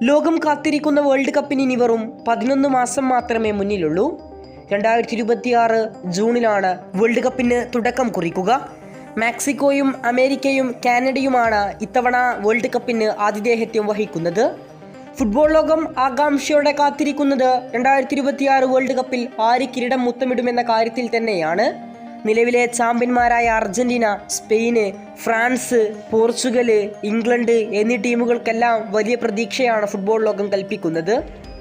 ലോകം കാത്തിരിക്കുന്ന വേൾഡ് കപ്പിന് ഇനി വെറും 11 മാസം മാത്രമേ മുന്നിലുള്ളൂ. 2026 ജൂണിലാണ് വേൾഡ് കപ്പിന് തുടക്കം കുറിക്കുക. മെക്സിക്കോയും അമേരിക്കയും കാനഡയുമാണ് ഇത്തവണ വേൾഡ് കപ്പിന് ആതിഥേയത്വം വഹിക്കുന്നത്. ഫുട്ബോൾ ലോകം ആകാംക്ഷയോടെ കാത്തിരിക്കുന്നത് 2026 വേൾഡ് കപ്പിൽ ആര് കിരീടം മുത്തമിടുമെന്ന കാര്യത്തിൽ തന്നെയാണ്. നിലവിലെ ചാമ്പ്യന്മാരായ Argentina, Spain, France, Portugal, England എന്നീ ടീമുകൾക്കെല്ലാം വലിയ പ്രതീക്ഷയാണ് ഫുട്ബോൾ ലോകം കൽപ്പിക്കുന്നത്.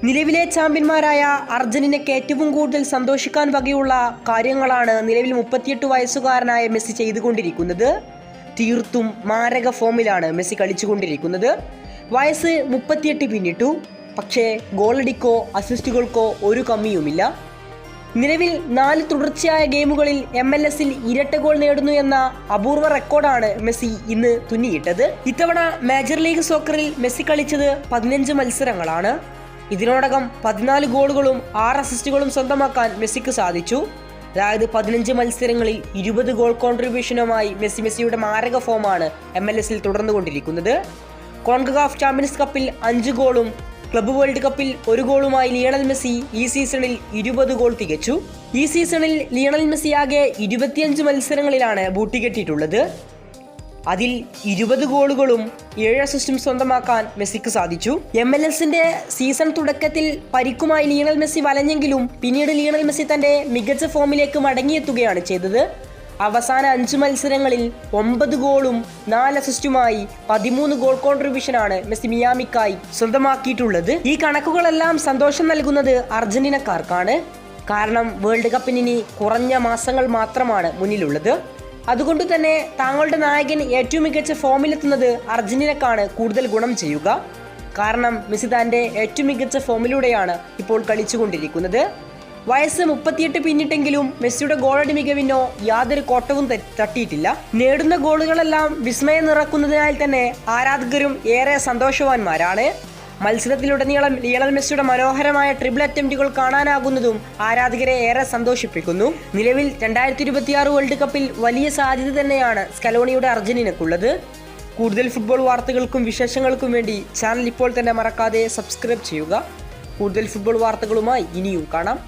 നിലവിലെ ചാമ്പ്യന്മാരായ അർജന്റീനയ്ക്ക് ഏറ്റവും കൂടുതൽ സന്തോഷിക്കാൻ വകയുള്ള കാര്യങ്ങളാണ് നിലവിൽ 38 വയസ്സുകാരനായ മെസ്സി ചെയ്തുകൊണ്ടിരിക്കുന്നത്. തീർത്തും മാരക ഫോമിലാണ് മെസ്സി കളിച്ചുകൊണ്ടിരിക്കുന്നത്. വയസ്സ് 38 പിന്നിട്ടു. പക്ഷേ ഗോളടിക്കോ അസിസ്റ്റുകൾക്കോ ഒരു കമ്മിയുമില്ല. നിലവിൽ 4 തുടർച്ചയായ ഗെയിമുകളിൽ MLS ഇരട്ട ഗോൾ നേടുന്നു എന്ന അപൂർവ റെക്കോർഡാണ് മെസ്സി ഇന്ന് തുന്നിയിട്ടത്. ഇത്തവണ മേജർ ലീഗ് സോക്കറിൽ മെസ്സി കളിച്ചത് 15 മത്സരങ്ങളാണ്. ഇതിനോടകം 14 ഗോളുകളും 6 അസിസ്റ്റുകളും സ്വന്തമാക്കാൻ മെസ്സിക്ക് സാധിച്ചു. അതായത് 15 മത്സരങ്ങളിൽ 20 ഗോൾ കോൺട്രിബ്യൂഷനുമായി മെസ്സിയുടെ മാരക ഫോമാണ് MLS തുടർന്നുകൊണ്ടിരിക്കുന്നത്. കോൺകകാഫ് ചാമ്പ്യൻസ് കപ്പിൽ 5 ഗോളും ക്ലബ്ബ് വേൾഡ് കപ്പിൽ 1 ഗോളുമായി ലിയണൽ മെസ്സി ഈ സീസണിൽ 20 ഗോൾ തികച്ചു. ഈ സീസണിൽ ലിയണൽ മെസ്സി ആകെ 25 മത്സരങ്ങളിലാണ് ബൂട്ടി കെട്ടിയിട്ടുള്ളത്. അതിൽ 20 ഗോളുകളും 7 അസിസ്റ്റും സ്വന്തമാക്കാൻ മെസ്സിക്ക് സാധിച്ചു. MLS സീസൺ തുടക്കത്തിൽ പരിക്കുമായി ലിയണൽ മെസ്സി വലഞ്ഞെങ്കിലും പിന്നീട് ലിയണൽ മെസ്സി തന്റെ മികച്ച ഫോമിലേക്ക് മടങ്ങിയെത്തുകയാണ് ചെയ്തത്. അവസാന 5 മത്സരങ്ങളിൽ 9 ഗോളും 4 അസിസ്റ്റുമായി 13 ഗോൾ കോൺട്രിബ്യൂഷനാണ് മെസ്സി മിയാമിക്കായി സ്വന്തമാക്കിയിട്ടുള്ളത്. ഈ കണക്കുകളെല്ലാം സന്തോഷം നൽകുന്നത് അർജന്റീനക്കാർക്കാണ്. കാരണം വേൾഡ് കപ്പിന് ഇനി കുറഞ്ഞ മാസങ്ങൾ മാത്രമാണ് മുന്നിലുള്ളത്. അതുകൊണ്ട് തന്നെ താങ്കളുടെ നായകൻ ഏറ്റവും മികച്ച ഫോമിലെത്തുന്നത് അർജന്റീനക്കാണ് കൂടുതൽ ഗുണം ചെയ്യുക. കാരണം മെസ്സി തന്റെ ഏറ്റവും മികച്ച ഫോമിലൂടെയാണ് ഇപ്പോൾ കളിച്ചുകൊണ്ടിരിക്കുന്നത്. വയസ്സ് 38 പിന്നിട്ടെങ്കിലും മെസ്സിയുടെ ഗോളടി മികവിനോ യാതൊരു കോട്ടവും തട്ടിയിട്ടില്ല. നേടുന്ന ഗോളുകളെല്ലാം വിസ്മയം നിറക്കുന്നതിനാൽ തന്നെ ആരാധകരും ഏറെ സന്തോഷവാന്മാരാണ്. മത്സരത്തിലുടനീളം ലിയണൽ മെസ്സിയുടെ മനോഹരമായ ട്രിപ്പിൾ അറ്റംപ്റ്റുകൾ കാണാനാകുന്നതും ആരാധകരെ ഏറെ സന്തോഷിപ്പിക്കുന്നു. നിലവിൽ 2026 വേൾഡ് കപ്പിൽ വലിയ സാധ്യത തന്നെയാണ് സ്കലോണിയുടെ അർജന്റീനക്കുള്ളത്. കൂടുതൽ ഫുട്ബോൾ വാർത്തകൾക്കും വിശേഷങ്ങൾക്കും വേണ്ടി ചാനൽ ഇപ്പോൾ തന്നെ മറക്കാതെ സബ്സ്ക്രൈബ് ചെയ്യുക. കൂടുതൽ ഫുട്ബോൾ വാർത്തകളുമായി ഇനിയും കാണാം.